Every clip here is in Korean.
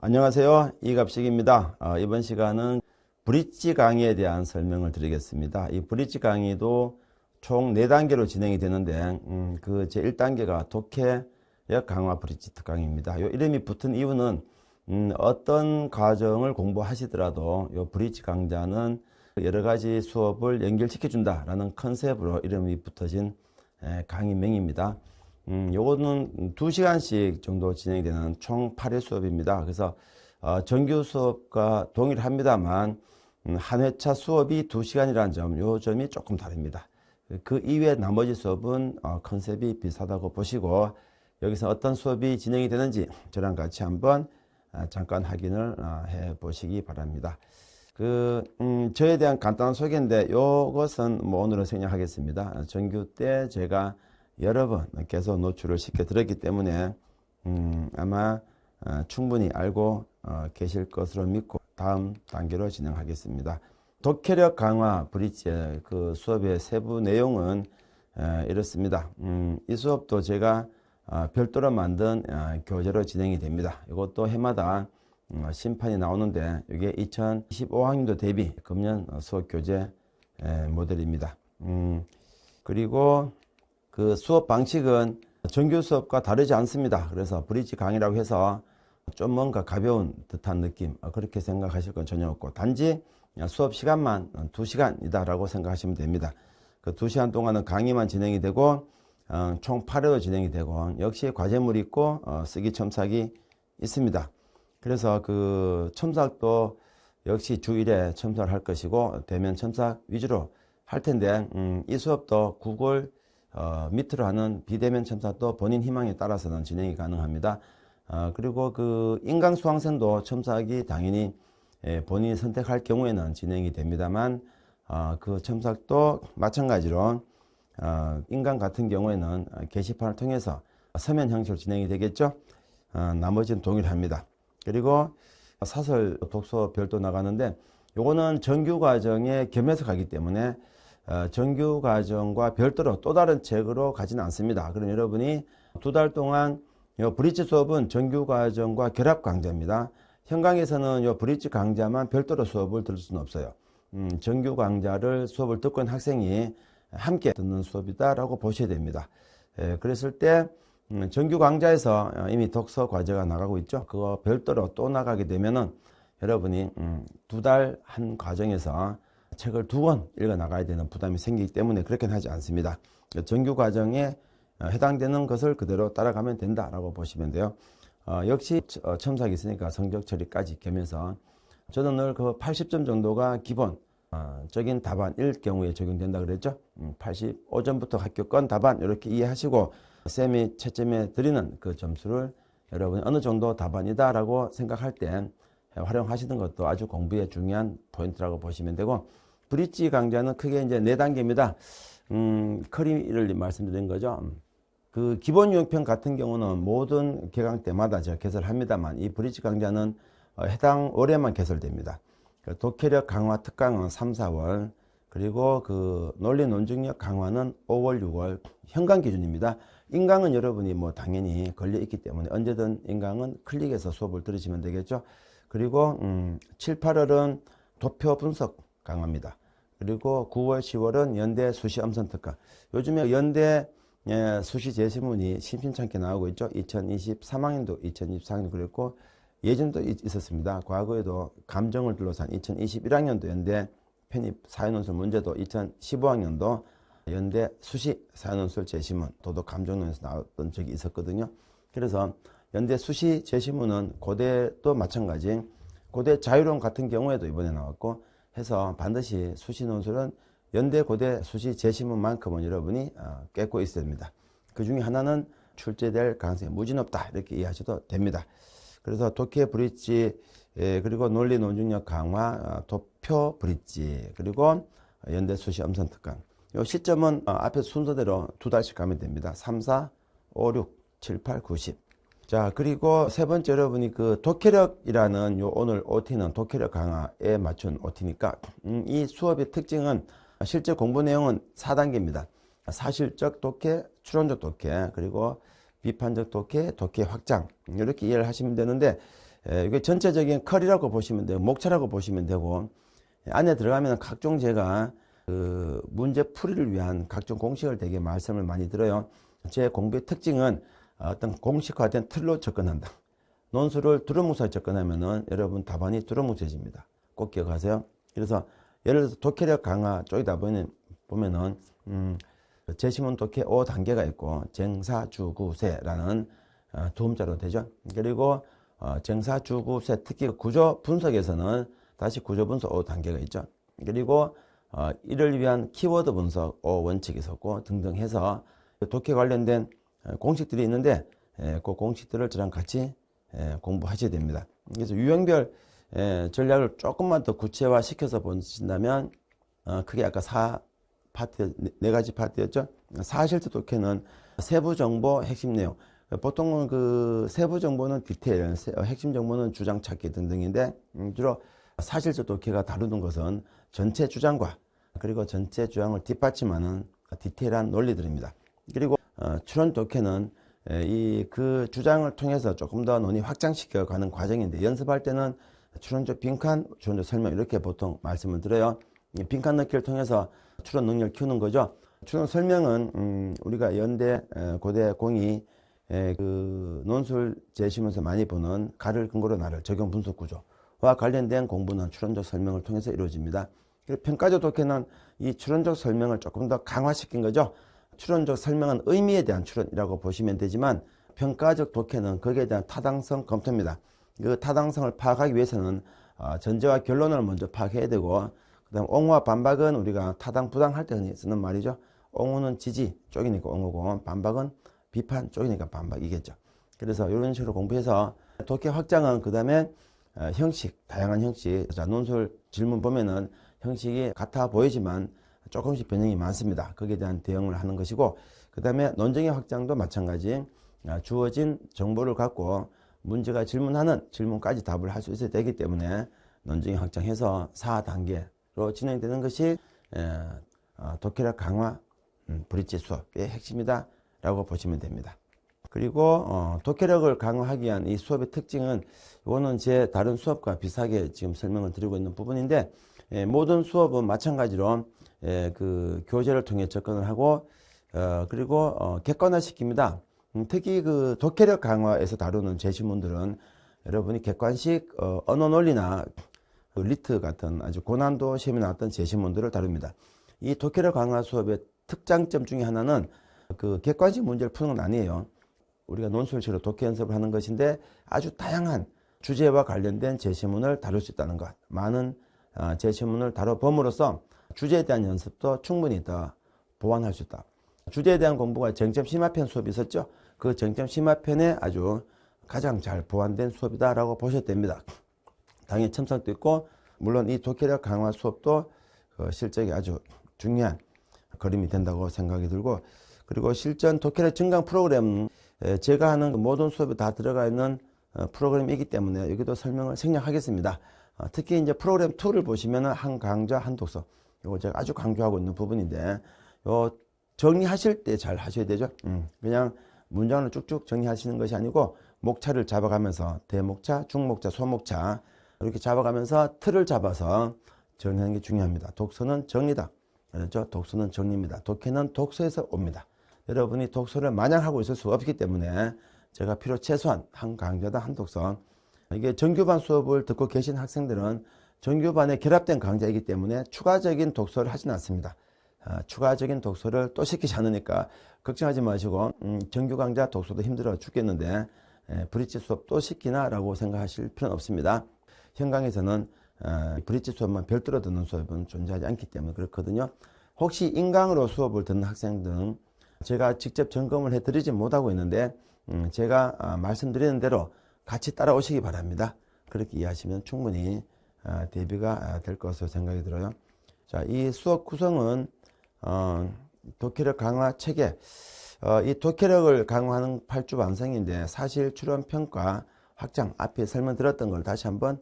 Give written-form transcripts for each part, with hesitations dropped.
안녕하세요. 이갑식입니다. 이번 시간은 브릿지 강의에 대한 설명을 드리겠습니다. 이 브릿지 강의도 총 4단계로 진행이 되는데 그 제1단계가 독해력 강화 브릿지 특강입니다. 이 이름이 붙은 이유는 어떤 과정을 공부하시더라도 이 브릿지 강좌는 여러 가지 수업을 연결시켜 준다라는 컨셉으로 이름이 붙어진 강의명입니다. 요거는 2시간씩 정도 진행이 되는 총 8회 수업입니다. 그래서 정규 수업과 동일합니다만 한 회차 수업이 2시간이라는 점, 요 점이 조금 다릅니다. 그 이외 나머지 수업은 컨셉이 비슷하다고 보시고 여기서 어떤 수업이 진행이 되는지 저랑 같이 한번 잠깐 확인을 해 보시기 바랍니다. 저에 대한 간단한 소개인데 요것은 오늘은 생략하겠습니다. 정규 때 제가 여러 번 계속 노출을 시켜 드렸기 때문에 아마 충분히 알고 계실 것으로 믿고 다음 단계로 진행하겠습니다. 독해력 강화 브릿지의 그 수업의 세부 내용은 이렇습니다. 이 수업도 제가 별도로 만든 교재로 진행이 됩니다. 이것도 해마다 심판이 나오는데 이게 2025학년도 대비 금년 수업 교재 모델입니다. 그리고 그 수업 방식은 정규 수업과 다르지 않습니다. 그래서 브릿지 강의라고 해서 좀 뭔가 가벼운 듯한 느낌 그렇게 생각하실 건 전혀 없고 단지 수업 시간만 2시간이다 라고 생각하시면 됩니다. 그 2시간 동안은 강의만 진행이 되고 총 8회도 진행이 되고 역시 과제물이 있고 쓰기 첨삭이 있습니다. 그래서 그 첨삭도 역시 주 1회 첨삭을 할 것이고 대면 첨삭 위주로 할 텐데 이 수업도 구글 밑으로 하는 비대면 첨삭도 본인 희망에 따라서는 진행이 가능합니다. 그리고 그 인강 수강생도 첨삭이 당연히 본인이 선택할 경우에는 진행이 됩니다만 그 첨삭도 마찬가지로 인강 같은 경우에는 게시판을 통해서 서면 형식으로 진행이 되겠죠. 나머지는 동일합니다. 그리고 사설 독서 별도 나가는데 요거는 정규 과정에 겸해서 가기 때문에 정규 과정과 별도로 또 다른 책으로 가지는 않습니다. 그럼 여러분이 2달 동안 요 브릿지 수업은 정규 과정과 결합 강좌입니다. 현 강의에서는 요 브릿지 강좌만 별도로 수업을 들을 수는 없어요. 정규 강좌를 수업을 듣고 있는 학생이 함께 듣는 수업이다라고 보셔야 됩니다. 그랬을 때 정규 강좌에서 이미 독서 과제가 나가고 있죠. 그거 별도로 또 나가게 되면은 여러분이 2달 한 과정에서 책을 2권 읽어 나가야 되는 부담이 생기기 때문에 그렇게는 하지 않습니다. 정규 과정에 해당되는 것을 그대로 따라가면 된다라고 보시면 돼요. 역시 첨삭이 있으니까 성적 처리까지 겸해서 저는 늘 그 80점 정도가 기본적인 답안일 경우에 적용된다 그랬죠. 85점부터 합격권 답안 이렇게 이해하시고 쌤이 채점해 드리는 그 점수를 여러분이 어느 정도 답안이다라고 생각할 때 활용하시는 것도 아주 공부에 중요한 포인트라고 보시면 되고 브릿지 강좌는 크게 이제 4단계입니다. 커리를 말씀드린 거죠. 그 기본 유형편 같은 경우는 모든 개강 때마다 제가 개설합니다만 이 브릿지 강좌는 해당 월에만 개설됩니다. 독해력 강화 특강은 3, 4월 그리고 그 논리 논증력 강화는 5월, 6월 현강 기준입니다. 인강은 여러분이 당연히 걸려 있기 때문에 언제든 인강은 클릭해서 수업을 들으시면 되겠죠. 그리고 7, 8월은 도표 분석 강화입니다. 그리고 9월, 10월은 연대 수시 엄선 특강. 요즘에 연대 수시 제시문이 심심찮게 나오고 있죠. 2023학년도, 2024학년도 그랬고 예전도 있었습니다. 과거에도 감정을 둘러싼 2021학년도 연대 편입 사회논술 문제도 2015학년도 연대 수시 사회논술 제시문 도덕 감정론에서 나왔던 적이 있었거든요. 그래서 연대 수시 제시문은 고대도 마찬가지 고대 자유론 같은 경우에도 이번에 나왔고 해서 반드시 수시 논술은 연대 고대 수시 제시문만큼은 여러분이 꿰고 있어야 됩니다. 그 중에 하나는 출제될 가능성이 무지 높다 이렇게 이해하셔도 됩니다. 그래서 독해 브릿지 그리고 논리 논증력 강화 도표 브릿지 그리고 연대 수시 엄선 특강 요 시점은 앞에 순서대로 2달씩 가면 됩니다. 3, 4, 5, 6, 7, 8, 9, 10. 자, 그리고 세 번째 여러분이 그 독해력이라는 요 오늘 OT는 독해력 강화에 맞춘 OT니까 이 수업의 특징은 실제 공부 내용은 4단계입니다. 사실적 독해, 추론적 독해, 그리고 비판적 독해, 독해 확장 이렇게 이해를 하시면 되는데 이게 전체적인 컬이라고 보시면 되고, 목차라고 보시면 되고, 안에 들어가면 각종 제가 그 문제 풀이를 위한 각종 공식을 되게 말씀을 많이 드려요. 제 공부의 특징은 어떤 공식화된 틀로 접근한다. 논술을 두루뭉술에 접근하면은 여러분 답안이 두루뭉술해집니다. 꼭 기억하세요. 그래서 예를 들어서 독해력 강화 쪽이다 보면은 제시문 독해 5단계가 있고 쟁사주구세라는 두음자로 되죠. 그리고 쟁사주구세 특히 구조 분석에서는 다시 구조 분석 5단계가 있죠. 그리고 이를 위한 키워드 분석 5원칙이 있었고 등등 해서 독해 관련된 공식들이 있는데 그 공식들을 저랑 같이 공부하셔야 됩니다. 그래서 유형별 전략을 조금만 더 구체화 시켜서 보신다면 크게 아까 4파트, 4가지 파트였죠. 사실제 독해는 세부 정보, 핵심 내용. 보통은 그 세부 정보는 디테일, 핵심 정보는 주장 찾기 등등인데 주로 사실제 독해가 다루는 것은 전체 주장과 그리고 전체 주장을 뒷받침하는 디테일한 논리들입니다. 그리고 추론 독해는 그 주장을 통해서 조금 더 논의 확장시켜 가는 과정인데 연습할 때는 추론적 빈칸, 추론적 설명 이렇게 보통 말씀을 드려요. 빈칸 넣기를 통해서 추론 능력을 키우는 거죠. 추론 설명은 우리가 연대, 고대, 공이 그 논술 제시문에서 많이 보는 가를 근거로 나를 적용 분석 구조와 관련된 공부는 추론적 설명을 통해서 이루어집니다. 그리고 평가적 독해는 이 추론적 설명을 조금 더 강화시킨 거죠. 추론적 설명은 의미에 대한 추론이라고 보시면 되지만 평가적 독해는 거기에 대한 타당성 검토입니다. 그 타당성을 파악하기 위해서는 전제와 결론을 먼저 파악해야 되고 그 다음 옹호와 반박은 우리가 타당 부당할 때 쓰는 말이죠. 옹호는 지지 쪽이니까 옹호고 반박은 비판 쪽이니까 반박이겠죠. 그래서 이런 식으로 공부해서 독해 확장은 그 다음에 형식, 다양한 형식. 자, 논술 질문 보면은 형식이 같아 보이지만 조금씩 변형이 많습니다. 거기에 대한 대응을 하는 것이고 그 다음에 논쟁의 확장도 마찬가지 주어진 정보를 갖고 문제가 질문하는 질문까지 답을 할 수 있어야 되기 때문에 논쟁의 확장해서 4단계로 진행되는 것이 독해력 강화 브릿지 수업의 핵심이다 라고 보시면 됩니다. 그리고 독해력을 강화하기 위한 이 수업의 특징은 이거는 제 다른 수업과 비슷하게 지금 설명을 드리고 있는 부분인데 모든 수업은 마찬가지로 그 교재를 통해 접근을 하고 그리고 객관화 시킵니다. 특히 그 독해력 강화에서 다루는 제시문들은 여러분이 객관식 언어 논리나 그 리트 같은 아주 고난도 시험에 나왔던 제시문들을 다룹니다. 이 독해력 강화 수업의 특장점 중에 하나는 그 객관식 문제를 푸는 건 아니에요. 우리가 논술식으로 독해 연습을 하는 것인데 아주 다양한 주제와 관련된 제시문을 다룰 수 있다는 것. 많은 제시문을 다뤄봄으로써 주제에 대한 연습도 충분히 더 보완할 수 있다. 주제에 대한 공부가 정점 심화편 수업이 있었죠. 그 정점 심화편에 아주 가장 잘 보완된 수업이다라고 보셔도 됩니다. 당연히 첨삭도 있고 물론 이 독해력 강화 수업도 실적이 아주 중요한 걸음이 된다고 생각이 들고 그리고 실전 독해력 증강 프로그램 제가 하는 모든 수업에 다 들어가 있는 프로그램이기 때문에 여기도 설명을 생략하겠습니다. 특히 이제 프로그램 2를 보시면 한 강좌 한 독서 이거 제가 아주 강조하고 있는 부분인데 요 정리하실 때 잘 하셔야 되죠. 그냥 문장을 쭉쭉 정리하시는 것이 아니고 목차를 잡아가면서 대목차, 중목차, 소목차 이렇게 잡아가면서 틀을 잡아서 정리하는 게 중요합니다. 독서는 정리다. 그렇죠? 독서는 정리입니다. 독해는 독서에서 옵니다. 여러분이 독서를 마냥 하고 있을 수 없기 때문에 제가 필요 최소한 한 강좌당 한 독서 이게 정규반 수업을 듣고 계신 학생들은 정규반에 결합된 강좌이기 때문에 추가적인 독서를 하지는 않습니다. 추가적인 독서를 또 시키지 않으니까 걱정하지 마시고 정규 강좌 독서도 힘들어 죽겠는데 브릿지 수업 또 시키나 라고 생각하실 필요는 없습니다. 현 강에서는 브릿지 수업만 별도로 듣는 수업은 존재하지 않기 때문에 그렇거든요. 혹시 인강으로 수업을 듣는 학생들은 제가 직접 점검을 해드리지 못하고 있는데 제가 말씀드리는 대로 같이 따라오시기 바랍니다. 그렇게 이해하시면 충분히 대비가 될 것으로 생각이 들어요. 자, 이 수업 구성은 독해력 강화 체계 이 독해력을 강화하는 8주 완성인데 사실 추론 평가 확장 앞에 설명드렸던 걸 다시 한번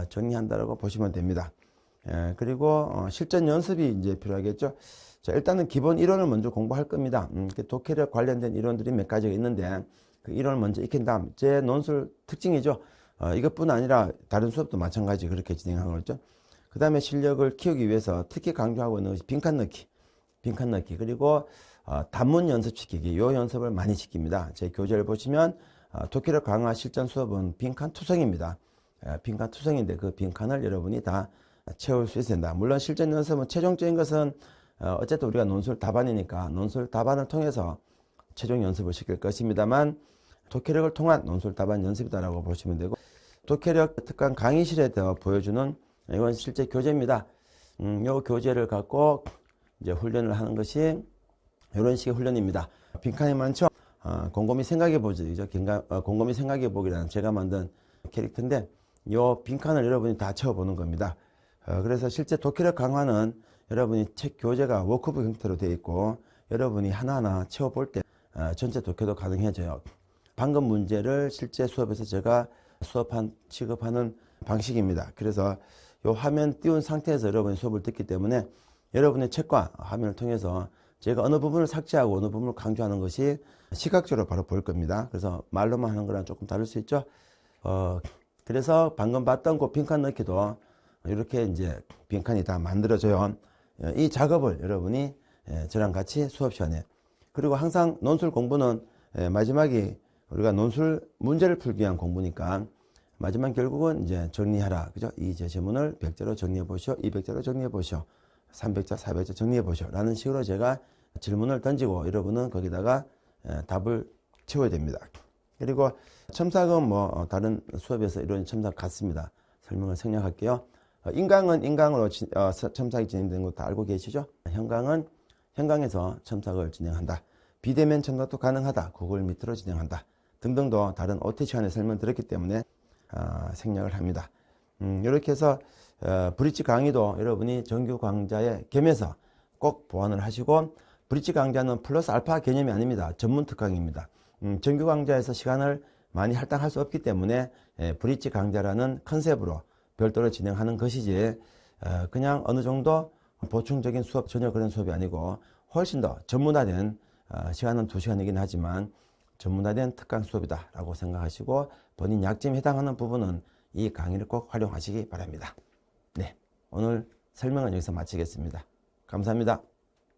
정리한다고 보시면 됩니다. 그리고 실전 연습이 이제 필요하겠죠. 자, 일단은 기본 이론을 먼저 공부할 겁니다. 독해력 관련된 이론들이 몇 가지가 있는데 그 이론을 먼저 익힌 다음 제 논술 특징이죠. 이것뿐 아니라 다른 수업도 마찬가지 그렇게 진행한 거죠. 그 다음에 실력을 키우기 위해서 특히 강조하고 있는 것이 빈칸 넣기 그리고 단문 연습시키기 요 연습을 많이 시킵니다. 제 교재를 보시면 독해력 강화 실전 수업은 빈칸 투성입니다. 빈칸 투성인데 그 빈칸을 여러분이 다 채울 수 있어야 된다. 물론 실전 연습은 최종적인 것은 어쨌든 우리가 논술 답안이니까 논술 답안을 통해서 최종 연습을 시킬 것입니다만 독해력을 통한 논술 답안 연습이다라고 보시면 되고 독해력 특강 강의실에 보여주는 이건 실제 교재입니다. 요 교재를 갖고 이제 훈련을 하는 것이 이런 식의 훈련입니다. 빈칸이 많죠? 곰곰이 생각해 보죠. 곰곰이 생각해 보기라는 제가 만든 캐릭터인데 요 빈칸을 여러분이 다 채워보는 겁니다. 그래서 실제 독해력 강화는 여러분이 책 교재가 워크북 형태로 되어 있고 여러분이 하나하나 채워볼 때 전체 독해도 가능해져요. 방금 문제를 실제 수업에서 제가 취급하는 방식입니다. 그래서 이 화면 띄운 상태에서 여러분이 수업을 듣기 때문에 여러분의 책과 화면을 통해서 제가 어느 부분을 삭제하고 어느 부분을 강조하는 것이 시각적으로 바로 보일 겁니다. 그래서 말로만 하는 거랑 조금 다를 수 있죠. 그래서 방금 봤던 그 빈칸 넣기도 이렇게 이제 빈칸이 다 만들어져요. 이 작업을 여러분이 저랑 같이 수업 시간에 그리고 항상 논술 공부는 마지막에 우리가 논술 문제를 풀기 위한 공부니까 마지막 결국은 이제 정리하라. 그죠? 이 제시문을 100자로 정리해 보시오. 200자로 정리해 보시오. 300자, 400자 정리해 보시오. 라는 식으로 제가 질문을 던지고 여러분은 거기다가 답을 채워야 됩니다. 그리고 첨삭은 뭐 다른 수업에서 이런 첨삭 같습니다. 설명을 생략할게요. 인강은 인강으로 첨삭이 진행되는 것도 알고 계시죠? 현강에서 첨삭을 진행한다. 비대면 첨삭도 가능하다. 구글 미트로 진행한다. 등등도 다른 OT 시간에 설명드렸기 때문에 생략을 합니다. 이렇게 해서 브릿지 강의도 여러분이 정규 강좌에 겸해서 꼭 보완을 하시고 브릿지 강좌는 플러스 알파 개념이 아닙니다. 전문 특강입니다. 정규 강좌에서 시간을 많이 할당할 수 없기 때문에 브릿지 강좌라는 컨셉으로 별도로 진행하는 것이지 그냥 어느 정도 보충적인 수업 전혀 그런 수업이 아니고 훨씬 더 전문화된 시간은 2시간이긴 하지만 전문화된 특강 수업이다 라고 생각하시고 본인 약점에 해당하는 부분은 이 강의를 꼭 활용하시기 바랍니다. 네, 오늘 설명은 여기서 마치겠습니다. 감사합니다.